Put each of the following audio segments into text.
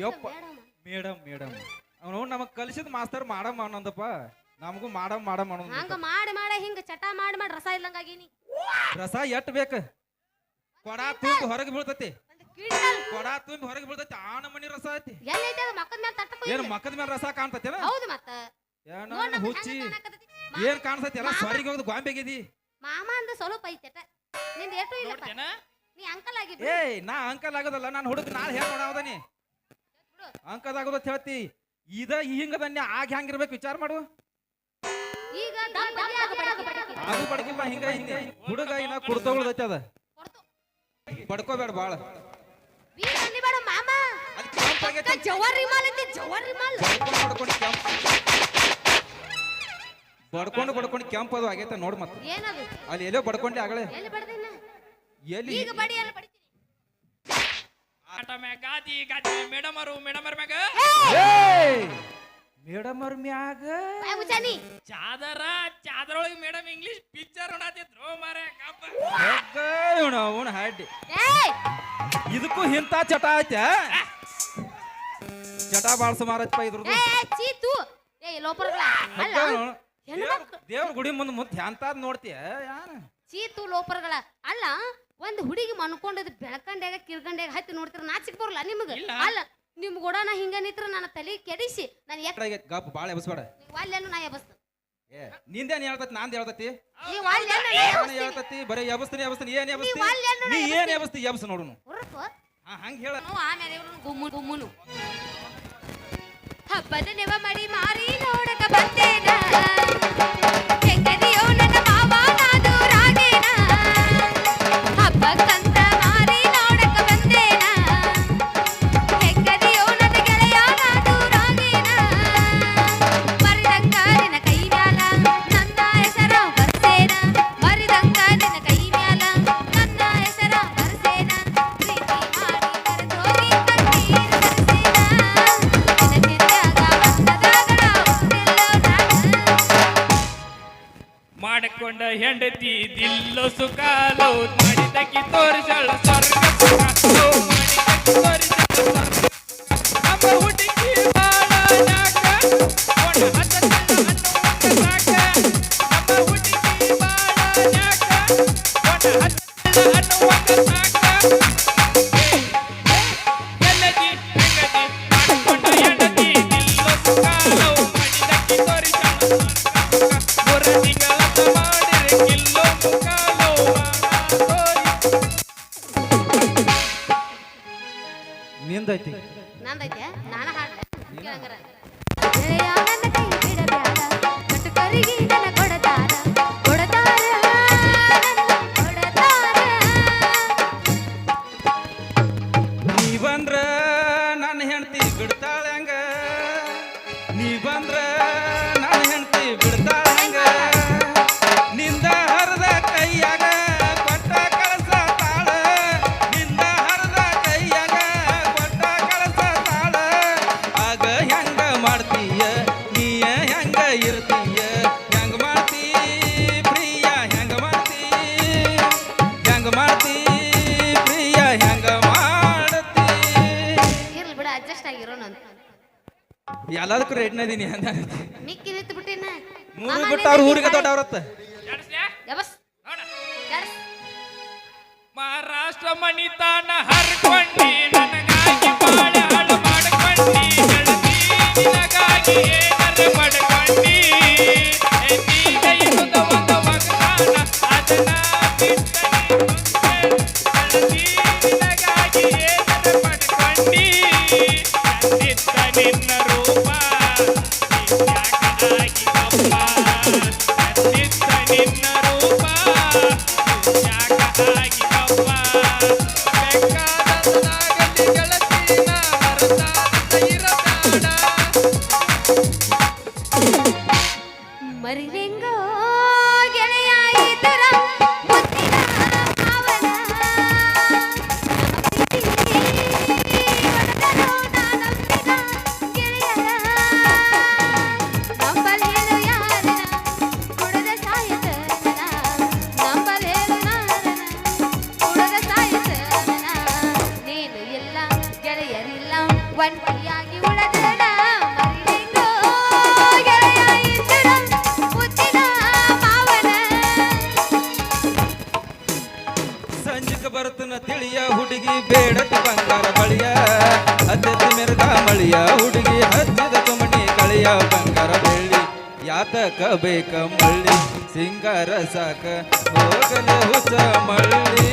ಯಪ್ಪ madam madam ಅವನು ನಮಗ್ ಕಲಿಸಿದ ಮಾಸ್ತರ್ ಮಾಡಮ್ ಅನ್ನೋದಪ್ಪ ನಮಗೂ ಮಾಡಮ್ ಅನ್ನೋದು ಹಂಗ ಮಾಡಿ ಹಿಂಗ ಚಟ ಮಾಡಿ ರಸ ಇಲ್ಲಂಗಾಗೀನಿ ರಸ ಎಟ್ ಬೇಕ ಕೊಡ ತುಂಬಿ ಹೊರಗೆ ಬೀಳ್ತತಿ ಕೊಡ ತುಂಬಿ ಹೊರಗೆ ಬೀಳ್ತತಿ ಆನ ಮನಿ ರಸ ಐತಿ ಏನ್ ಮಕ್ಕದ ಮೇಲೆ ರಸ ಕಾಣ್ತತಿ ಹೌದು ಮತ್ತ ಹುಚ್ಚಿ ಏನ್ ಕಾಣ್ತತಿ ಎಲ್ಲ ಸ್ವರಿಗೆ ಹೋಗುದು ಗಾಂಬೆಗಿದಿ ಮಾಮ ಅಂದ ಸ್ವಲ್ಪ ಐತೆ ನಿಂದ ಏಟು ಇಲ್ಲ ನೀ ಅಂಕಲ್ ಆಗಿ ಏಯ್ ನಾ ಅಂಕಲ್ ಆಗೋದಲ್ಲ ನಾನು ಹುಡುಗ ನಾಳೆ ಹೇಳ ನೋಡವದನಿ ಅಂಕಲ್ ಆಗೋದ ಹೇಳ್ತಿ ಇದ ಹಿಂಗದನ್ನೇ ಆಗ ಹೆಂಗಿರ್ಬೇಕು ವಿಚಾರ ಮಾಡು ಈಗ ಅದು ಬಡಕಿಲ್ಲ ಹಿಂಗ ಹಿಂಗೆ ಹುಡುಗ ಇನ್ನ ಕುಡ್ತಗೊಳ್ದೈತಿ ಅದ ಬಡ್ಕೋಬೇಡ ಬಾಳ ಬಡ್ಕೊಂಡು ಕೆಂಪ್ ಅದು ಆಗೈತೆ ನೋಡ್ ಮತ್ತ ಅಲ್ಲಿ ಎಲ್ಲೋ ಬಡ್ಕೊಂಡೆ ಆಗಳೆ ಎಲ್ಲಿ ಮೇಡಮರ್ ಮ್ಯಾಗ ಚಾದರೊಳಗೆ ಮೇಡಮ್ ಇಂಗ್ಲಿಷ್ ಪಿಕ್ಚರ್ ಹಾಡಿ ಇದಕ್ಕೂ ಇಂತ ಚಟ ಐತೆ ಚಟ ಬಾಳ ಸುಮಾರು ಇದ್ರದ್ದು ದೇವ್ರ ಗುಡಿ ಮುಂದೆ ಎಂತಾದ್ ನೋಡ್ತೀಯ ಚೀತು ಲೋಪರ್ಗಳ ಅಲ್ಲ ಒಂದ್ ಹುಡುಗಿ ಮನ್ಕೊಂಡದ್ ಬೆಳಕಂಡ್ಯಾಗ ಕಿರ್ಕಂಡ್ಯಾಗ ಹತ್ತಿ ನೋಡ್ತಿರ ನಾಚಿಕ್ ಬರಲ್ಲ ನಿಮ್ಗ ಅಲ್ಲ ನಿಮ್ ಗೋಡನ ಹಿಂಗ ನಿತ್ರ ನನ್ನ ತಲೆ ಕೆಡಿಸಿ ನಾನು ಗಪ್ ಬಾಳ ಎಬಸ್ಬೇಡ ವಾಲ್ಯನು ನಾ ಎಬಸ್ತ ನಿಂದೇನ್ ಹೇಳ್ತತಿ ನಾಂದ್ ಹೇಳ್ತತಿ ಹೇಳ್ತತಿ ಬರೀ ಎಬಸ್ತೀನಿ ಏನ್ ಎಬಸ್ತಿ ನೀ ಏನ್ ಎಬಸ್ತಿ ಎಬಸ್ ನೋಡುನು ಹಂಗ ಹೇಳ ಆಮೇಲೆ ಗುಮ್ಮುನು ಹಬ್ಬದ ನೆವ ಮಡಿ ಮಾರಿ ನೋಡಕ ಬಂದೇನ ಹೆಂಗದಿಯೋ ನನ್ನ ಮಾವ ನಾನು ರಾಗೇನ ಹಬ್ಬಕ್ಕಂತ ಮಾರಿ ನೋಡಕ ಬಂದೇನ ಹೆಂಗದಿಯೋ ನನ್ನ ಗೆಳೆಯ ನಾನು ರಾಗೇನ ಮರಿದಂಗ ನಿನ್ನ ಕೈ ಮ್ಯಾಲ ನನ್ನ ಹೆಸರ ಬರ್ಸೇನ ಮರಿದಂಗ ನಿನ್ನ ಕೈ ಮ್ಯಾಲ ನನ್ನ ಹೆಸರ ಬರ್ಸೇನ ಪ್ರೀತಿ ಮಾಡಿ ಕರೆದೋಗಿ ಕಣ್ಣೀರು ಮಾಡಿಕೊಂಡ ಹೆಂಡತಿ ದಿಲ್ಲೋ ಸುಖಾಲೋ ಮಾಡಿದಕ್ಕೆ ತೋರಿಸಳ ಸ್ವರ್ಗ ಸುಖ ನಮ್ಮ ಹುಡುಗಿ ಬಾಳ ನಾಕ ನಮ್ಮ ಹುಡುಗಿ ಬಾಳ ನಾಕ ಅನ್ನುವಂಗ ಸಾಕ ಎಲ್ಲದಿ ಹೆಂಗದಿ ಮಾಡಿಕೊಂಡ ಹೆಂಡತಿ ದಿಲ್ಲೋ ಸುಖಾಲೋ ಮಾಡಿದಕ್ಕೆ ತೋರಿಸಳ ಸ್ವರ್ಗ ನಿಂದೈತಿ ನಂದೈತೆ ನಾನ ಹಾಡ್ಲೆ ಕೇಳಂಗರ ಗೆಳೆಯ ನನ್ನ ಕೈ ಬಿಡಬ್ಯಾಡ ಕಟಕರಿಗೆ ನನ್ನ ಕೊಡತಾರ ನೀ ಬಂದ್ರ ನನ್ನ ಹೆಂಡತಿ ಬಿಡ್ತಾಳ ಹಂಗ ನೀ ಬಂದ್ರ ನನ್ನ ಹೆಂಡತಿ ಬಿಡ್ತಾಳ ಹಂಗ ನಿಂದ ಹರದ ಕೈಯಾಗ ಕೊಟ್ಟ ಕಳಸತಾಳ ನಿಂದ ಹರದ ಕೈಯಾಗ ಕೊಟ್ಟ ಕಳಸತಾಳ ಆಗ ಹೆಂಗ ಮಾಡ್ತೀಯ ನೀಯ ಹೆಂಗ ಇರ್ತೀಯ ಹೆಂಗ ಮಾಡ್ತೀ ಪ್ರಿಯ ಹೆಂಗ ಮಾಡ್ತೀ ಪ್ರಿಯ ಹೆಂಗ ಮಾಡ್ತೀ ಇರ್ಲಿ ಬಿಡ ಅಡ್ಜಸ್ಟ್ ಆಗಿರೋಣ ಅಂತ ಎಲ್ಲದಕ್ಕೂ ರೇಟ್ನದೀನಿ ಅಂತ ಮಿಕ್ಕಿ ನಿಂತು ಬಿಟ್ಟಿನ ಮೂರು ಬಿಟ್ಟು ಅವ್ರ ಊರಿಗೆ ದೊಡ್ಡವ್ರತ್ತ ಮಹಾರಾಷ್ಟ್ರ ಮಣಿತಾನ ಹರ್ಕೊಂಡಿ ನನಗಾಗಿ ಬಾಳ ಹಾಳು ಮಾಡ್ಕೊಂಡಿ ನಿನಗಾಗಿ ಏನಾರ ಪಡ್ಕೊಂಡಿ ನೀಗ ಇರುದ ಒಂದು ಮಗನಾನ ಅದನ್ನ ನಿನಗಾಗಿ ಏನಾರ ಪಡ್ಕೊಂಡಿ ಚಂದಿತ್ತ ನಿನ್ನ ರೂಪ ಯಾಕಾಗಿ ಕಪ್ಪ ಚಂದಿತ್ತ ನಿನ್ನ ರೂಪ ಯಾಕಾಗಿ ಕಪ್ಪ ಬೇಕಾದದಾಗಲಿ ಗೆಳತಿನ ಮರತಾದ ಇರಬೇಡ ಒಂಟಿಯಾಗಿ ಉಳದಣ ಮರಿಲಿಂಗೋ ಗೆಳೆಯ ಇದ್ದಣ ಮುದ್ದಿನ ಮಾವನ ಸಂಜೆಕ ಬರ್ತನ ತಿಳಿಯ ಹುಡುಗಿ ಬೇಡತಿ ಬಂಗಾರ ಬಳಿಯ ಹತ್ತೆತ್ತಿ ಮೆರಗ ಮಳಿಯ ಹುಡುಗಿ ಹಚ್ಚಿದ ತುಮಣಿ ಕಳಿಯ ಬಂಗಾರ ಬೆಳ್ಳಿ ಯಾತಕ ಬೇಕ ಮಳ್ಳಿ ಸಿಂಗಾರ ಸಾಕ ಹೋಗಲೆ ಹುಸ ಮಳ್ಳಿ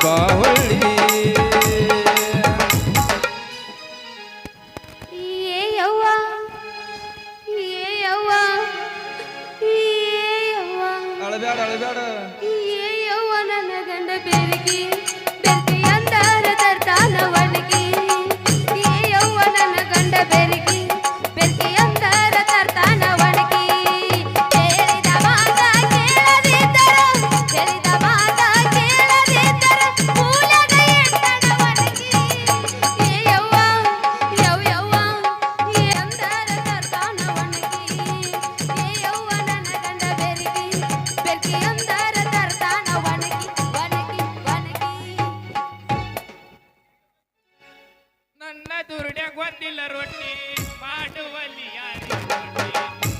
ಬಾವಳ್ಳಿ ಏ ಯವ್ವ ಏ ಯವ್ವ ಏ ಯವ್ವ ಅಳಬ್ಯಾಡ ಅಳಬ್ಯಾಡ ಏ ಯವ್ವ ನನ್ನ ಗಂಡ ಬೆರಗಿ ಬೆರಗಿ ಅಂದಾರ ತರ್ತಾನ ಒಣಗಿ ಏ ಯವ್ವ ನನ್ನ ಗಂಡ ಬೆರಗಿ ಬೆರಗಿ ಅಂದಾರ ತರ್ತಾನ ಒಣಗಿ ಹೇಳಿದ ಮಾತ ಕೇಳದಿದ್ದರು ಹೇಳಿದ ಮಾತ ಕೇಳದಿದ್ದರು ಮೂಲೆಗ ಎಟ್ಟಣ ಒಣಗಿ ಏ ಯವ್ವ ಯವ್ ಯವ್ವ ಏ ಅಂದಾರ ತರ್ತಾನ ಒಣಗಿ ಏ ಯವ್ವ ನನ್ನ ಗಂಡ ಬೆರಗಿ ಬೆರಗಿ ಅಂದಾರ ತರ್ತಾನ ಒಣಗಿ ಒಣಗಿ ಒಣಗಿ ನನ್ನ ದುರ್ಡ್ಯಾಗ ಒಂದಿಲ್ಲ ರೊಟ್ಟಿ ಮಾಡುವಲ್ಲಿ ಯಾರಿ ರೊಟ್ಟಿ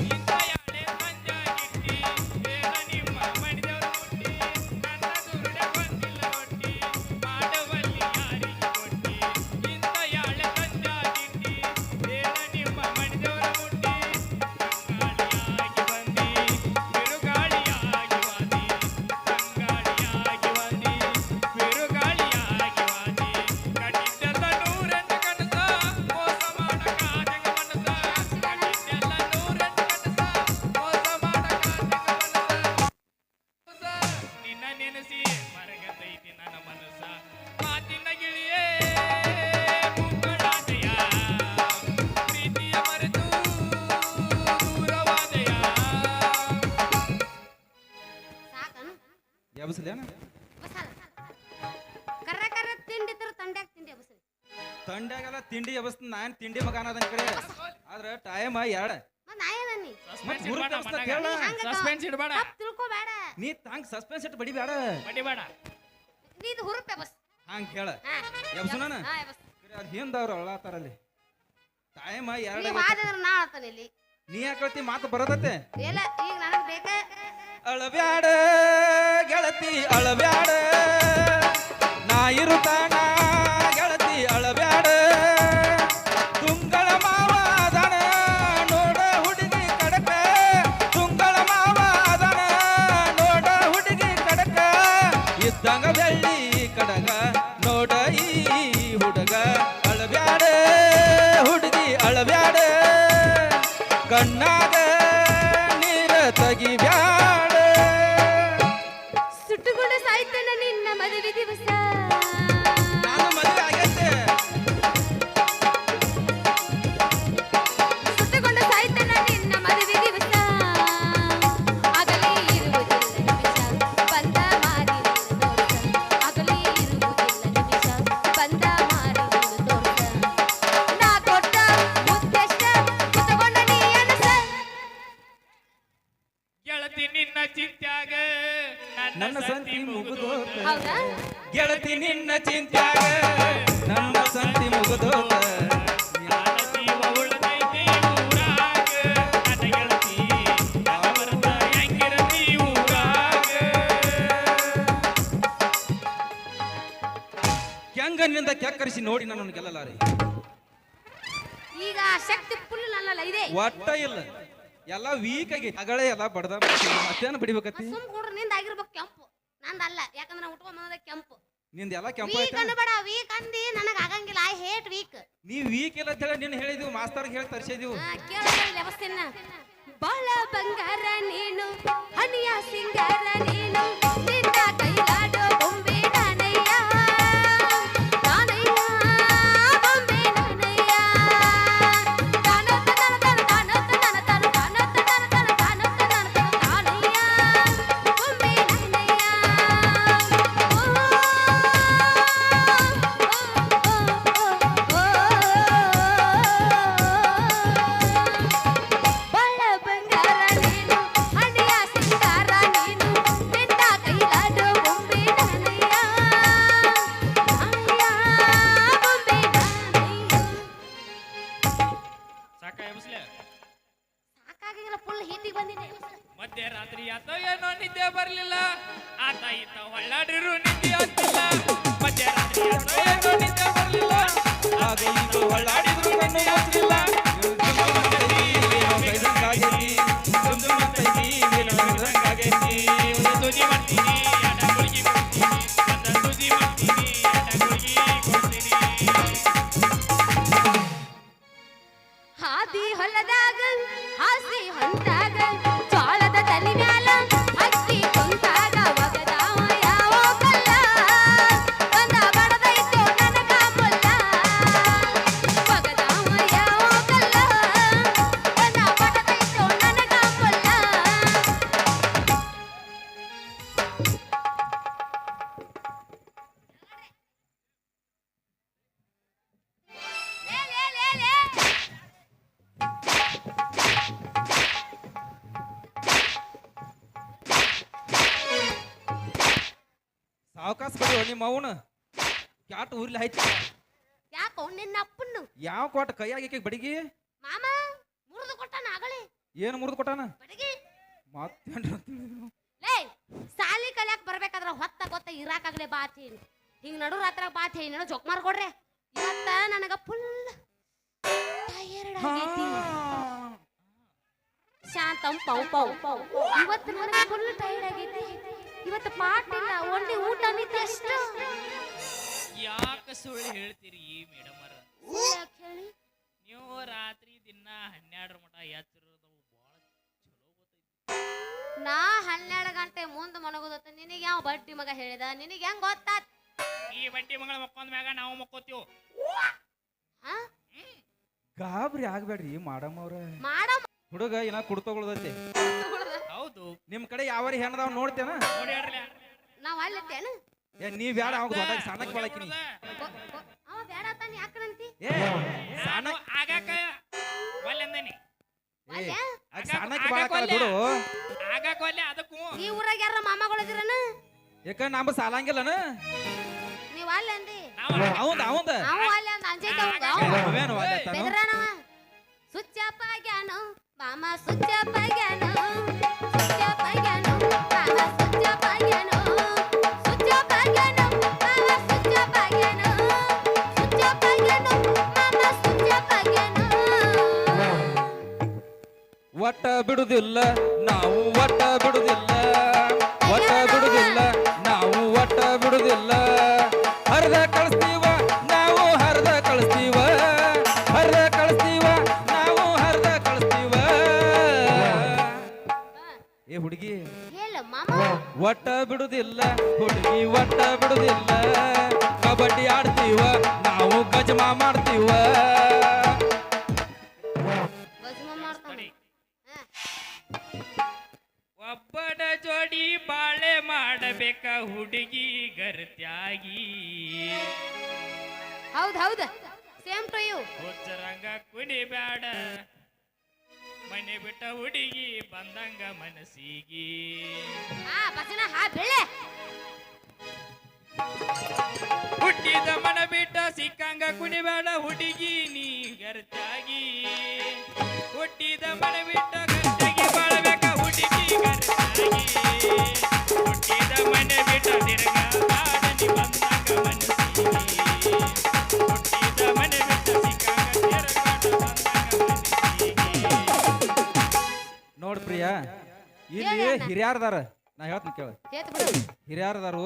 ಇಂಥ ಯಾಳೆ ಸಂಜಾಗಿಟ್ಟಿ ಬೇಡ ನಿಮ್ಮ ಮಡಿದವ್ರ ಮುಟ್ಟಿ ನನ್ನ ದುರ್ಡ್ಯಾಗ ಒಂದಿಲ್ಲ ರೊಟ್ಟಿ ಮಾಡುವಲ್ಲಿ ಯಾರಿ ರೊಟ್ಟಿ ಇಂಥ ಯಾಳೆ ಸಂಜಾಗಿಟ್ಟಿ ಬೇಡ ನಿಮ್ಮ ಮಡಿದವ್ರ ಮುಟ್ಟಿ ತಂಗಾಳಿಯಾಗಿ ಬಂದಿ ಬಿರುಗಾಳಿಯಾಗಿ ವಾದಿ ತಂಗಾಳಿಯಾಗಿ ಬಂದಿ ಬಿರುಗಾಳಿಯಾಗಿ ವಾದಿ ಕಟ್ಟಿದ್ದೆಲ್ಲ ನೂರೆಂಟು ಕನಸ ಮೋಸ ಮಾಡಕ ಜಗ ಮನಸ ಕಟ್ಟಿದ್ದೆಲ್ಲ ನೂರೆಂಟು ಕನಸ ಮೋಸ ಮಾಡಕ ಜಗ ಮನಸ ನಿನ್ನ ನೆನೆಸಿ ಮರಗತೈತಿ ನನ್ನ ಮನಸ್ಸ ಮಾತಿನ ಗಿಳಿಯೇ ಮುಕ್ಕಳಾದೆಯ ಪ್ರೀತಿಯ ಮರೆತು ದೂರವಾದೆಯ ಸಾಕನು ಎಬಸ್ಲೇನ ಬಸಲ ಕರ್ರ ಕರ್ರ ತಿಂಡಿದ್ರು ತಂಡ್ಯಾಗ ತಿಂಡಿ ಬಸಲ ತಂಡ್ಯಾಗೆಲ್ಲ ತಿಂಡಿ ಎಬಸ್ತ ನಾನ್ ತಿಂಡಿ ಮಗ ಅನ್ನೋದನ್ ಕಡೆ ಆದ್ರ ಟೈಮ್ ಎರಡ ಮತ್ ನಾ ಏನನ್ನಿ ಸಸ್ಪೆನ್ಸ್ ಮೂರು ಇಡಬೇಡ ದಿವಸ ಕೇಳ. ಸಸ್ಪೆನ್ಸ್ ಇಡಬೇಡ ತಪ್ಪ ತಿಳ್ಕೊಬೇಡ ನೀ ತಾಂಗ್ ಸಸ್ಪೆನ್ಸ್ ಇಟ್ಟು ಬಡಿಬೇಡ ಬಡಿಬೇಡ ನೀದು ಹುರುಪೆ ಬಸ್ ಹಂಗ ಕೇಳ ಹಾ ಎಬ್ಸುನಾನ ಹಾ ಬಸ್ ಅದ್ ಹಿಂದವ್ರು ಅಳತಾರಲ್ಲಿ ಟೈಮ್ ಎರಡ ನೀ ಮಾಡಿದ್ರ ನಾ ಆತನ ಇಲ್ಲಿ ನೀ ಯಾಕಳ್ತಿ ಮಾತು ಬರದತ್ತೆ ಇಲ್ಲ ಈಗ ನನಗೆ ಬೇಕ ಅಳಬ್ಯಾಡ ಗೆಳತಿ ಅಳಬ್ಯಾಡ ನಾ ಇರುತ್ತಾನ ಗೆಳತಿ ಅಳಬ್ಯಾಡ ತುಂಗಳ ಮಾವ ಅದನ ನೋಡ ಹುಡುಗಿ ಕಡಕ ತುಂಗಳ ಮಾವ ಅದನ ನೋಡ ಹುಡುಗಿ ಕಡಕ ಇದ್ದಂಗ ಬೆಳ್ಳಿ ಕಡಗ ನೋಡ ಈ ಹುಡುಗ ಅಳಬ್ಯಾಡ ಹುಡುಗಿ ಅಳಬ್ಯಾಡ ಕಣ್ಣಾಗ ನೀರ ತೆಗಿಬ್ಯಾಡ ಸುಟ್ಟುಕೊಂಡು ಸಾಯ್ತೇನೆ ನಿನ್ನ ಮದುವೆ ದಿವಸ ನಾನು ಮದುವೆ ಆಗೈತೆ ಸುಟ್ಟುಕೊಂಡು ಸಾಯ್ತೇನೆ ನಿನ್ನ ಮದುವೆ ದಿವಸ ಆಗಲೇ ಇರುವುದಿಲ್ಲ ನಿಮಿಷ ಬಂದ ಮಾರಿ ತೋರ್ಸ ಆಗಲೇ ಇರುವುದಿಲ್ಲ ನಿಮಿಷ ಬಂದ ಮಾರಿ ತೋರ್ಸ ನಾ ಕೊಟ್ಟ ಮುದ್ದೆಷ್ಟ ಕುತಗೊಂಡ ನೀ ಅನಸ ಗೆಳತಿ ನಿನ್ನ ಚಿಂತ್ಯಾಗ ನನ್ನ ಸಂತಿ ಮುಗಿದೋತ ಹೌದಾ ಗೆಳತಿ ನಿನ್ನ ಚಿಂತ್ಯಾಗ ನನ್ನ ಸಂತಿ ಮುಗಿದೋತ ನನ್ನ ಜೀವ ಉಳಿದೈತಿ ಊರಾಗ ನನ್ನ ಗೆಳತಿ ನನ್ನ ಮರೆತ ಹೆಂಗಿರತಿ ಊರಾಗ ಕೆಂಗನಿಂದ ಕೆಕ್ಕರಿಸಿ ನೋಡಿ ನಾನು ಗೆಲ್ಲಲಾರೆ ಈಗ ಶಕ್ತಿ ಫುಲ್ ನನ್ನಲ್ಲ ಇದೆ ಒಟ್ಟ ಇಲ್ಲ ಎಲ್ಲ ವೀಕ್ ಆಗಿ ಅಗಳೇ ಎಲ್ಲ ಬಡದ ಮತ್ತೇನು ಬಡಿಬೇಕತ್ತಿ ಸುಮ್ ಕೂಡ್ರ ನಿಂದ ಆಗಿರ್ಬೇಕು ಕೆಂಪು ನಂದಲ್ಲ ಯಾಕಂದ್ರೆ ನಾ ಉಟ್ಕೊಂಡ್ ಬಂದ ಕೆಂಪು ನಿಂದ ಎಲ್ಲ ಕೆಂಪ ವೀಕ್ ಐತೆ ಅನ್ಬೇಡ ವೀಕ್ ಅಂದಿ ನನಗ ಆಗಂಗಿಲ್ಲ ಐ ಹೇಟ್ ವೀಕ್ ನೀ ವೀಕ್ ಇಲ್ಲ ಅಂತ ಹೇಳಿ ನಿನ್ನ ಹೇಳಿದ್ವಿ ಮಾಸ್ತರ್ಗೆ ಹೇಳಿ ತರ್ಸಿದೀವಿ ಕೇಳಿ ವ್ಯವಸ್ಥೆನ ಬಾಳ ಬಂಗಾರ ನೀನು ಹನಿಯ ಸಿಂಗಾರ ನೀನು ನಿನ್ನ ಕೈಲಾಡೋ ಬೊಂಬೆ ನಾನಯ್ಯ ನಾನಯ್ಯ ಬೊಂಬೆ ನಾನಯ್ಯ ತಾನತ್ತ ತನ ತಾನತ್ತ ತನ ತಾನು ತಾನತ್ತ ತನ ತಾನತ್ತ ತನ ತಾನಯ್ಯ ಬೊಂಬೆ ನಾನಯ್ಯ ಬಾಳ ಬಂಗಾರ ನೀನು ಹಣಿಯ ಸಿಂಗಾರ ನೀನು ನಿನ್ನ ಕೈಲ ಡ್ಯೂಟಿಗೆ ಬಂದಿನಿ ಮಧ್ಯರಾತ್ರಿ ಆತ ಏನೋ ನಿದ್ದೆ ಬರ್ಲಿಲ್ಲ ಆತ ಈತ ಹೊಳ್ಳಾಡಿರು ನಿದ್ದೆ ಆಗ್ತಿಲ್ಲ ಮಧ್ಯರಾತ್ರಿ ಆತ ಏನೋ ನಿದ್ದೆ ಬರ್ಲಿಲ್ಲ ಆಗ ಈಗ ಒಳ್ಳಾಡಿದ್ರು ಕಣ್ಣು ಮುಚ್ಚಿಲ್ಲ ತುದಿ ಮಾಡ್ತೀನಿ ಅಡ ಗುಳಿಗೆ ಕೊಡ್ತೀನಿ ತುದಿ ಮಾಡ್ತೀನಿ ಅಡ ಗುಳಿಗೆ ಕೊಡ್ತೀನಿ ಹಾದಿ ಹೊಲದಾಗ ಹಾಸಿ ಹೊಂಟಾಗ ಜೋಳದ ತಲಿ ಮ್ಯಾಲ ಹತ್ತಿ ಕುಂತಾಗ ಒಗದಾವ ಯಾವ ಕಲ್ಲ ಒಂದ ಬಡದೈತು ನನಗ ಮುಲ್ಲ ಒಗದಾವ ಯಾವ ಕಲ್ಲ ಒಂದ ಬಡದೈತು ನನಗ ಮುಲ್ಲ ಲೇ ಲೇ ಲೇ ಲೇ ಸಾವಕಾಶ ಬರೀ ನಿಮ್ಮ ಅವನು ಕ್ಯಾಟ್ ಊರ್ಲಿ ಆಯ್ತು ಯಾಕೋ ನಿನ್ನ ಅಪ್ಪನ್ನು ಯಾವ ಕೊಟ್ಟ ಕೈಯಾಗ ಬಡಿಗಿ ಮಾಮ ಮುರಿದು ಕೊಟ್ಟಾನ ಆಗಲೇ ಏನು ಮುರಿದು ಕೊಟ್ಟಾನ ಬಡಗಿ ಮತ್ತೇನ್ರ ಲೇ ಸಾಲಿ ಕಲ್ಯಾಕ್ ಬರ್ಬೇಕಾದ್ರ ಹೊತ್ತ ಗೊತ್ತ ಇರಾಕಾಗ್ಲೇ ಬಾತೀನಿ ಹಿಂಗ್ ನಡು ರಾತ್ರ ಬಾತಿ ಏನೋ ಜೋಕ್ ಮಾಡ್ಕೊಡ್ರೆ ಇವತ್ತ ನನಗ ಫುಲ್ ಟಯರ್ಡ್ ಆಗೈತಿ ಶಾಂತಂ ಪೌ ಪೌ ಇವತ್ತು ನನಗ ಫುಲ್ ಟಯರ್ಡ್ ಆಗೈತಿ ಇವತ್ತು ಪಾಠ ಇಲ್ಲ ಒಳ್ಳೆ ಊಟ ನಿದ್ದೆ ಅಷ್ಟು ಯಾಕೆ ಸುಳ್ಳು ಹೇಳ್ತೀರಿ ಮೇಡಮರ ಯಾಕ್ ಹೇಳಿ ನೀವು ರಾತ್ರಿ ದಿನ 12 ಮಟ ಎಚ್ಚರಿರೋದು ಬಹಳ ಚಲೋ ಗೊತ್ತೈತಿ ನಾ 12 ಗಂಟೆ ಮುಂದೆ ಮಲಗೋದತ್ತ ನಿನಗೆ ಯಾವ ಬಡ್ಡಿ ಮಗ ಹೇಳಿದ ನಿನಗೆ ಹೆಂಗ್ ಗೊತ್ತಾತ್ ಈ ಬಡ್ಡಿ ಮಗಳ ಮಕ್ಕೊಂದ ಮ್ಯಾಗ ನಾವು ಮಕ್ಕೋತೀವಿ ಹಾ ಗಾಬರಿ ಆಗ್ಬೇಡ್ರಿ ಮಾಡಮ್ಮ ಅವ್ರ ಮಾಡ ಹುಡುಗ ಏನ ಕುಡ್ತಗೊಳ್ದೈತಿ ಹೌದು ನಿಮ್ ಕಡೆ ಯಾವಾರಿ ಹೆಣ್ಣದಾವ್ ನೋಡ್ತೇನ ನೋಡಿ ಹೇಳ್ರಲ್ಲ ನಾವ್ ಅಲ್ಲತ್ತೇನು ಏ ನೀವ್ ಬ್ಯಾಡ ಅವಾಗ ದೊಡ್ಡ ಸಣ್ಣಕ್ ಬಳಕಿನಿ ಅವ ಬೇಡ ತಾನಿ ಯಾಕನಂತಿ ಏ ಸಣ್ಣ ನಾನು ಆಗಾಕ ಒಲ್ಲೆಂದೇನಿ ಏ ಆಗ ಸಣ್ಣಕ್ ಬಾಳಕಲ್ಲ ಬಿಡು ಆಗಾಕ ಒಲ್ಲೆ ಅದಕ್ಕೂ ಈ ಊರಾಗ ಯಾರ ಮಾಮಗಳಿದಿರನ ಯಾಕ ನಮ್ಮ ಸಾಲಂಗಿಲ್ಲನ ನೀವ್ ಅಲ್ಲ ಅಂದಿ ಅವಂದ ಅವಂದ ಅವ ಅಲ್ಲ ಅಂದ ಅಂಜೈತ ಅವೇನು ವಾದತ್ತಾನು ಬೆದರಾನವ ಸುಚ್ಚಪ್ಪ ಗ್ಯಾನು ಮಾಮ ಸುಚ್ಚಪ್ಪ ಗ್ಯಾನು ಸುಚ್ಚಪ್ಪ ಗ್ಯಾನು ಮಾಮ ಸುಚ್ಚಪ್ಪ ಗ್ಯಾನು ಸುಚ್ಚಪ್ಪ ಗ್ಯಾನು ಮಾಮ ಸುಚ್ಚಪ್ಪ ಗ್ಯಾನು ಸುಚ್ಚಪ್ಪ ಗ್ಯಾನು ಮಾಮ ಸುಚ್ಚಪ್ಪ ಗ್ಯಾನು ಒಟ್ಟ ಬಿಡುದಿಲ್ಲ ನಾವು ಒಟ್ಟ ಬಿಡುದಿಲ್ಲ ಒಟ್ಟ ಬಿಡುದಿಲ್ಲ ನಾವು ಒಟ್ಟ ಬಿಡುದಿಲ್ಲ ಹರಿದ ಕಳಿಸ್ತೀವ ನಾವು ಹರಿದ ಕಳಿಸ್ತೀವ ಹರಿದ ಕಳಿಸ್ತೀವ ನಾವು ಹರಿದ ಕಳಿಸ್ತೀವ ಏ ಹುಡುಗಿ ಹೇಳು ಮಾಮ ಒಟ್ಟ ಬಿಡುದಿಲ್ಲ ಹುಡುಗಿ ಒಟ್ಟ ಬಿಡುದಿಲ್ಲ ಕಬಡ್ಡಿ ಆಡ್ತೀವ ನಾವು ಗಜಮಾ ಮಾಡ್ತೀವ ಗಜಮ ಮಾಡ್ತಾನೆ ಒಬ್ಬಡ ಜೋಡಿ ಬಾಳೆ ಮಾಡಬೇಕ ಹುಡುಗಿ ಗರ್ತ್ಯಾಗಿ ಹೌದ್ ಹೌದ್ ಸೇಮ್ ಟು ಯು ಹುಚ್ಚರಂಗ ಕುಣಿಬ್ಯಾಡ ಮನೆ ಬಿಟ್ಟ ಹುಡುಗಿ ಬಂದಂಗ ಮನಸ್ಸಿಗೆ ಹಾ ಭಜನ ಹಾ ಬೆಳೆ ಹುಟ್ಟಿದ ಮನ ಬಿಟ್ಟ ಸಿಕ್ಕಂಗ ಕುಣಿಬೇಡ ಹುಡುಗಿ ನೀ ಗರ್ತ್ಯಾಗಿ ಹುಟ್ಟಿದ ಮನ ಬಿಟ್ಟ ಗರ್ತ್ಯಾಗಿ ಬಾಳಬೇಕ ಹುಡುಗಿ ಗರ್ತ್ಯಾಗಿ ಹುಟ್ಟಿದ ಮನೆ ಬಿಟ್ಟ ತಿರುಗಾಡ ನೀ ಬಂದಂಗ ಮನಸ್ಸಿಗೆ ಹುಟ್ಟಿದ ಮನೆ ಬಿಟ್ಟ ಸಿಕ್ಕಂಗ ತಿರುಗಾಡ ಬಂದಂಗ ಮನಸ್ಸಿಗೆ ನೋಡ್ ಪ್ರಿಯಾ ಇಲ್ಲಿ ಹಿರಿಯಾರದಾರ ನಾ ಹೇಳ್ತೀನಿ ಕೇಳ ಹೇತ್ ಬಿಡು ಹಿರಿಯಾರದಾರು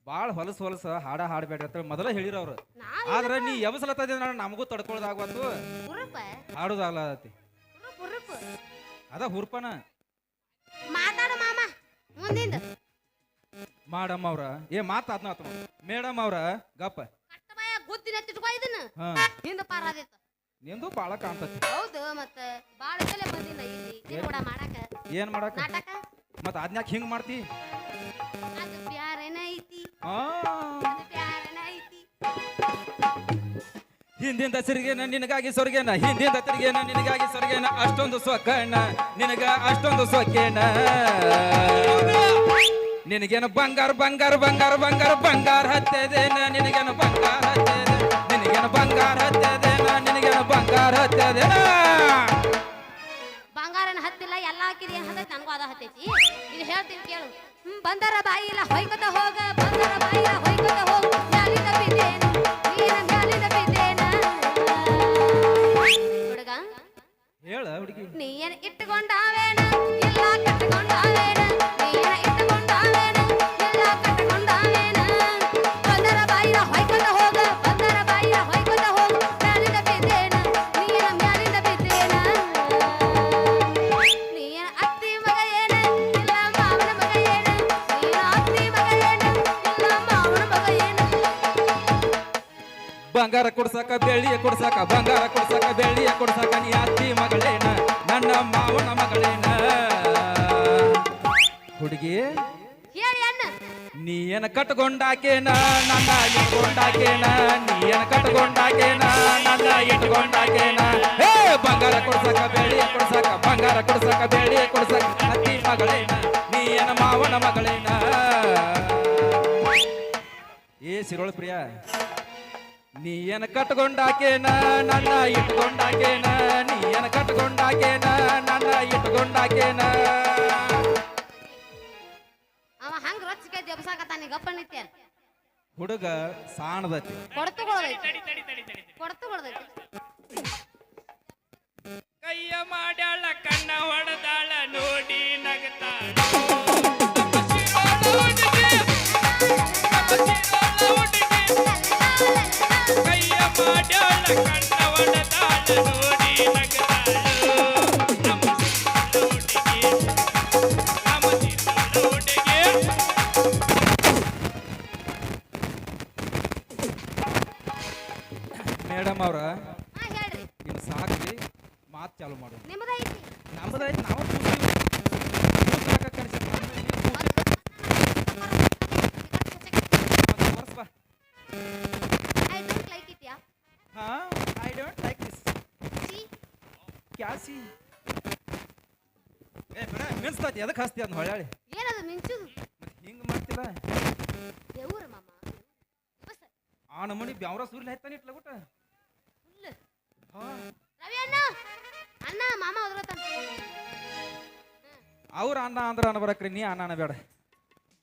ಬಾಳ ಹೊಲಸ ಹೊಲಸ ಹಾಡ ಹಾಡ್ಬೇಡ್ರಿ ಅಂತ ಮೊದಲ ಹೇಳಿರವ್ರು ನಾವ್ ಆದ್ರ ನೀ ಎಬಸಲತ್ತದ ನಮಗೂ ತಡ್ಕೊಳ್ದಾಗತ್ತು ಹುರುಪ ಹಾಡುದಾಗ್ಲತಿ ಹುರುಪ ಅದ ಹುರ್ಪನ ಮಾತಾಡ ಮಾಮ ಮುಂದಿಂದ ಮಾಡಮ್ಮ ಅವ್ರ ಏ ಮಾತಾದ್ನ ಆತ ಮೇಡಮ್ ಅವ್ರ ಗಪ್ಪ ಕಟ್ಟ ಬಾಯ ಗುದ್ದಿನ ತಿಟ್ಕೋ ಇದನ್ನ ಹಾ ಹಿಂದ ಪಾರಾದಿತ್ತ ನಿಂದು ಬಾಳ ಕಾಣ್ತತಿ ಹೌದು ಮತ್ತ ಬಾಳ ಬೆಲೆ ಬಂದಿನ ಇಲ್ಲಿ ತಿರುಗುಡ ಮಾಡಾಕ ಏನ್ ಮಾಡಕ್ ನಾಟಕ ಮತ್ ಅದ್ನ್ಯಾಕ್ ಹಿಂಗ್ ಮಾಡ್ತಿ ಅದು ಪ್ಯಾರನ ಐತಿ ಆ ಅದು ಪ್ಯಾರನ ಐತಿ ಹಿಂದಿಂದ ಸಿರಿಗೇನ ನಿನಗಾಗಿ ಸೊರ್ಗೇನ ಹಿಂದಿಂದ ತಿರುಗೇನ ನಿನಗಾಗಿ ಸೊರ್ಗೇನ ಅಷ್ಟೊಂದು ಸೊಕ್ಕಣ್ಣ ನಿನಗ ಅಷ್ಟೊಂದು ಸೊಕ್ಕೇನ ನಿನಗೇನು ಬಂಗಾರ ಬಂಗಾರ ಬಂಗಾರ ಬಂಗಾರ ಬಂಗಾರ ಹತ್ತದೇನ ನಿನಗೇನು ಬಂಗಾರ ಹತ್ತದ ನಿನಗೇನು ಬಂಗಾರ ಹತ್ತದೇನ ನಿನಗೇನು ಬಂಗಾರ ಹತ್ತದೇನ ಬಂಗಾರನ ಹತ್ತಿಲ್ಲ ಎಲ್ಲಾ ಹಾಕಿರಿ ಏನ್ ಹತ್ತೈತಿ ನನಗೂ ಅದ ಹತ್ತೈತಿ ಇಲ್ಲಿ ಹೇಳ್ತೀನಿ ಕೇಳು ಬಂದರ ಬಾಯಿಲ್ಲ ಹೊಯ್ಕೊತ ಹೋಗ ಬಂದರ ಬಾಯಿಲ್ಲ ಹೊಯ್ಕೊತ ಹೋಗ ಮ್ಯಾಲಿಂದ ಬಿದ್ದೇನ ನೀನ ಮ್ಯಾಲಿಂದ ಬಿದ್ದೇನ ಹುಡುಗ ಹೇಳ ಹುಡುಗಿ ನೀ ಏನ್ ಇಟ್ಟುಕೊಂಡಾವೇನ ಇಲ್ಲ ಕಟ್ಟಿಕೊಂಡಾವೇನ ನೀ ಏನ್ ಇಟ್ಟುಕೊಂಡಾವೇನ ಇಲ್ಲ ಕಟ್ಟಿಕೊಂಡಾವೇನ ಬಂದರ ಬಾಯಿಲ್ಲ ಹೊಯ್ಕೊತ ಹೋಗ ಬಂದರ ಬಾಯಿಲ್ಲ ಹೊಯ್ಕೊತ ಹೋಗ ಮ್ಯಾಲಿಂದ ಬಿದ್ದೇನ ನೀನ ಮ್ಯಾಲಿಂದ ಬಿದ್ದೇನ ನೀನ ಅತ್ತಿ ಮಗ ಏನ ಇಲ್ಲ ಮಾವನ ಮಗ ಏನ ನೀನ ಅತ್ತಿ ಮಗ ಏನ ಇಲ್ಲ ಮಾವನ ಮಗ ಏನ ಬಂಗಾರ ಕೊಡ್ಸಕ ಬೆಳ್ಳಿಯ ಕೊಡ್ಸಕ ಬಂಗಾರ ಕೊಡ್ಸಕ ಬೆಳ್ಳಿಯ ಕೊಡ್ಸಕ ನೀ ಅತ್ತಿ ಮಗಳೇನ ನನ್ನ ಮಾವನ ಮಗಳೇನ ಹುಡುಗಿ ಹೇಳಿ ಅಣ್ಣ ನೀ ಏನ ಕಟ್ಕೊಂಡಾಕೇನ ನನ್ನ ಇಟ್ಕೊಂಡಾಕೇನ ನೀ ಏನ ಕಟ್ಕೊಂಡಾಕೇನ ನನ್ನ ಇಟ್ಕೊಂಡಾಕೇನ ಹೇ ಬಂಗಾರ ಕೊಡ್ಸಕ ಬೆಳ್ಳಿಯ ಕೊಡ್ಸಕ ಬಂಗಾರ ಕೊಡ್ಸಕ ಬೆಳ್ಳಿಯ ಕೊಡ್ಸಕ ಅತ್ತಿ ಮಗಳೇನ ನೀ ಏನ ಮಾವನ ಮಗಳೇನ ಏ ಸಿರೋಳ ಪ್ರಿಯ ನೀ ಏನ ಕಟ್ಕೊಂಡಾಕೇನ ನನ್ನ ಇಟ್ಕೊಂಡಾಕೇನ ನೀ ಏನ ಕಟ್ಕೊಂಡಾಕೇನ ನನ್ನ ಇಟ್ಕೊಂಡಾಕೇನ ಅವ ಹಂಗ ರೊಚ್ಚಿಗೆ ಜಬಸಾಕತ್ತಾನ ಗಪ್ಪ ನಿತ್ಯ ಹುಡುಗ ಸಾಣದತಿ ಕೊಡ್ತುಕೊಳ್ಳೋದೈತಿ ತಡಿ ತಡಿ ತಡಿ ತಡಿ ತಡಿ. ಕೊಡ್ತುಕೊಳ್ಳೋದೈತಿ ಕೈಯ ಮಾಡ್ಯಾಳ ಕಣ್ಣ ಹೊಡೆದಾಳ ನೋಡಿ ನಗತಾಳ ಕೈಯ ಮಾಡ್ಯಾಳ ಕಣ್ಣ ಹೊಡೆದಾಳ ನೋಡಿ ನಗತಾಳ ನಮ್ಮ ಹುಡುಗಿ ನಮ್ಮ ಹುಡುಗಿ ಮೇಡಮ್ ಅವ್ರ ಹಾ ಹೇಳ್ರಿ ಇನ್ನು ಸಾಕ್ರಿ ಮಾತು ಚಾಲು ಮಾಡು ನಿಮ್ಮದೈತಿ ನಮ್ಮದಾಯ್ತು ನಾವು I don't like it yeah ಹಾ ಐ ಡೋಂಟ್ ಲೈಕ್ ದಿಸ್ ಸಿ ಕ್ಯಾ ಸಿ ಏ ಬೇಡ ಮಿನ್ಸ್ತೈತಿ ಎದಕ್ಕೆ ಹಸ್ತಿ ಅದ್ನ ಹೊಳ್ಯಾಳಿ ಏನದು ಮಿಂಚುದು ಮತ್ತೆ ಹಿಂಗೆ ಮಾಡ್ತಿಲ್ಲ ದೇವ್ರ ಮಾಮ ಬಸ್ ಆ ನಮೂನಿ ಬ್ಯಾವ್ರ ಸೂರ್ಲಿ ಹೈತಾನೆ ಇಟ್ಲ ಗುಟ ಫುಲ್ ಹಾ ರವಿ ಅಣ್ಣ ಅಣ್ಣ ಮಾಮ ಹೋದ್ರತಾನ ಅವ್ರ ಅಣ್ಣ ಅಂದ್ರ ಅನ್ಬರಕ್ರಿ ನೀ ಅಣ್ಣ ಬೇಡ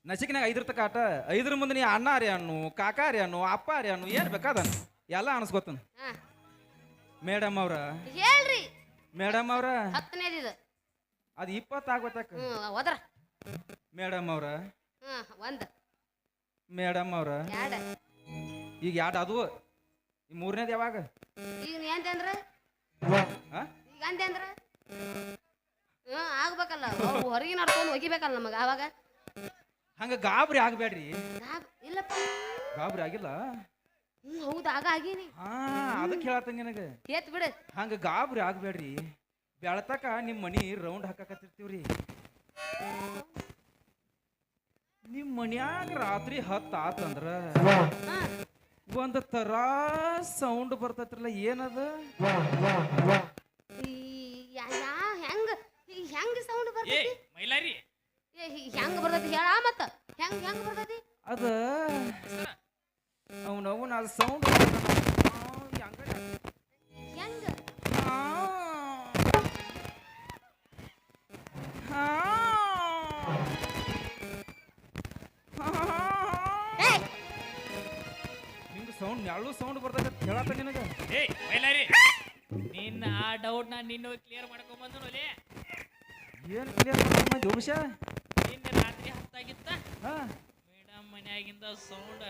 ನಸಿಕಿನಾಗ 5 ತಕ ಆಟ 5 ಮುಂದೆ ನೀ ಅಣ್ಣ ರೀ ಅನ್ನು ಕಾಕಾ ರೀ ಅನ್ನು ಅಪ್ಪ ರೀ ಅನ್ನು ಏನ್ ಬೇಕಾದನ್ ಎಲ್ಲ ಅನ್ಸ್ಕೊತನ್ ಹಾ ಮೇಡಮ್ ಅವ್ರ ಹೇಳ್ರಿ ಮೇಡಮ್ ಅವ್ರ 10ನೇದು ಇದು ಅದು 20 ಆಗ್ಬೇಕ ಹೋದ್ರ ಮೇಡಮ್ ಅವ್ರ ಒಂದು ಮೇಡಮ್ ಅವ್ರ ಎರಡು ಈಗ ಎರಡು ಅದು ಈ ಮೂರನೇದು ಯಾವಾಗ ಈಗ ನೀ ಅಂದೆ ಅಂದ್ರ ಹಾ ಈಗ ಅಂದೆ ಅಂದ್ರ ಆಗ್ಬೇಕಲ್ಲ ಹೊರಗಿನ ನಡ್ಕೊಂಡು ಒಗಿಬೇಕಲ್ಲ ನಮಗ ಅವಾಗ ಹಂಗ ಗಾಬರಿ ಆಗ್ಬೇಡ್ರಿ ಇಲ್ಲಪ್ಪ ಗಾಬರಿ ಆಗಿಲ್ಲ ಹೌದು ಆಗ ಆಗೀನಿ ಹಾ ಅದಕ್ಕೆ ಹೇಳತ್ತ ನಿನಗ ಏತ್ ಬಿಡು ಹಂಗ ಗಾಬರಿ ಆಗ್ಬೇಡ್ರಿ ಬೆಳತಕ ನಿಮ್ ಮನಿ ರೌಂಡ್ ಹಾಕಕತ್ತಿರ್ತೀವ್ರಿ ನಿಮ್ ಮನ್ಯಾಗ ರಾತ್ರಿ 10 ಆತಂದ್ರ ಹಾ ಒಂದ್ ತರ ಸೌಂಡ್ ಬರ್ತೈತ್ರಲ್ಲ ಏನದ ಹೆಂಗ ಹೆಂಗ ಸೌಂಡ್ ಏ ಬರ್ತೈತಿ ಮೈಲಾರಿ ಹೆಂಗ ಬರ್ತೈತಿ ಹೇಳ ಮತ್ತ ಹೆಂಗ ಬರ್ತೈತಿ ಅದ ಅವನವನ ಅದು ಸೌಂಡ್ ಹೆಂಗ ಹಿಂಗ ಸೌಂಡ್ ನೆಳ್ಳು ಸೌಂಡ್ ಬರ್ತೈತೆ ಅಂತ ಹೇಳತ್ತ ನಿನಗ ಏ ಮೈಲಾರಿ ನಿನ್ನ ಆ ಡೌಟ್ ನಾನು ನಿನ್ನ ಕ್ಲಿಯರ್ ಮಾಡ್ಕೊಂಬಂದನೋಲೆ ಏನ್ ಕ್ಲಿಯರ್ ಮಾಡ್ಕೊಂಡ್ ಜೋಬಿಷ ನಿನ್ನೆ ರಾತ್ರಿ 10 ಆಗಿತ್ತ ಹಾ ಮೇಡಮ್ ಮನ್ಯಾಗಿಂದ ಸೌಂಡ್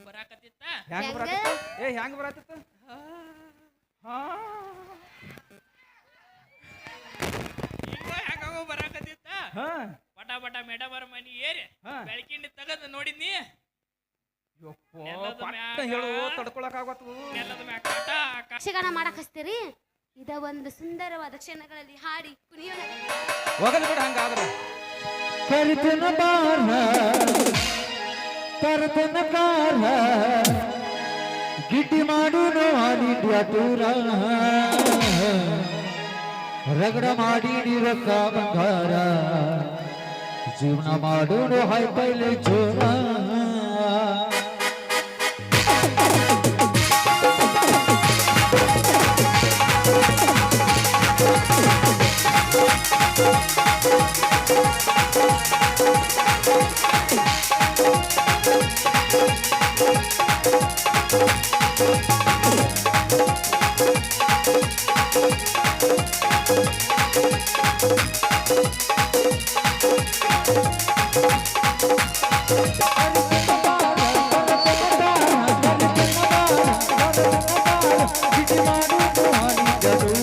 ಬರಾಕತ್ತಿತ್ತ ಹೆಂಗ್ ಬರತ್ತಿತ್ತ ಏ ಹೆಂಗ್ ಬರತ್ತಿತ್ತ ಹಾ ಈಗ ಹೆಂಗಾಗೋ ಬರಾಕತ್ತಿತ್ತ ಹಾ ಪಟ ಪಟ ಮೇಡಮ್ ಅವ್ರ ಮನಿ ಏರಿ ಹಾ. ಬೆಳಕಿಂಡಿ ತೆಗೆದು ನೋಡಿದ್ನಿ ಯಪ್ಪೋ ನೆಲದ ಪಟ್ಟ ಮ್ಯಾಗ. ಹೇಳು ತಡ್ಕೊಳಕ್ ಆಗತ್ತು ನೆಲದ ಮ್ಯಾಗ ಕಾಟ ಯಕ್ಷಗಾನ ಮಾಡಕ್ ಹಚ್ತೀರಿ ಇದ ಒಂದು ಸುಂದರವಾದ ಕ್ಷಣಗಳಲ್ಲಿ ಹಾಡಿ ಕುಣಿಯೋಣ ಹೋಗಲ್ ಬಿಡ ಹಂಗಾದ್ರ ಕರ್ತನ ಬಾರ ಕರ್ತನ ಕಾರ ಗಿಟ್ಟಿ ಮಾಡುನು ಆನಿಟ್ಯ ದೂರ ರಗಡ ಮಾಡಿ ರೊಕ್ಕ ಬಂಗಾರ ಜೀವನ ಮಾಡುನು ಹೈ ಪೈಲೆ ಜೋರ ಮಾಡುವುದು ಹಾನಿ ಜಡು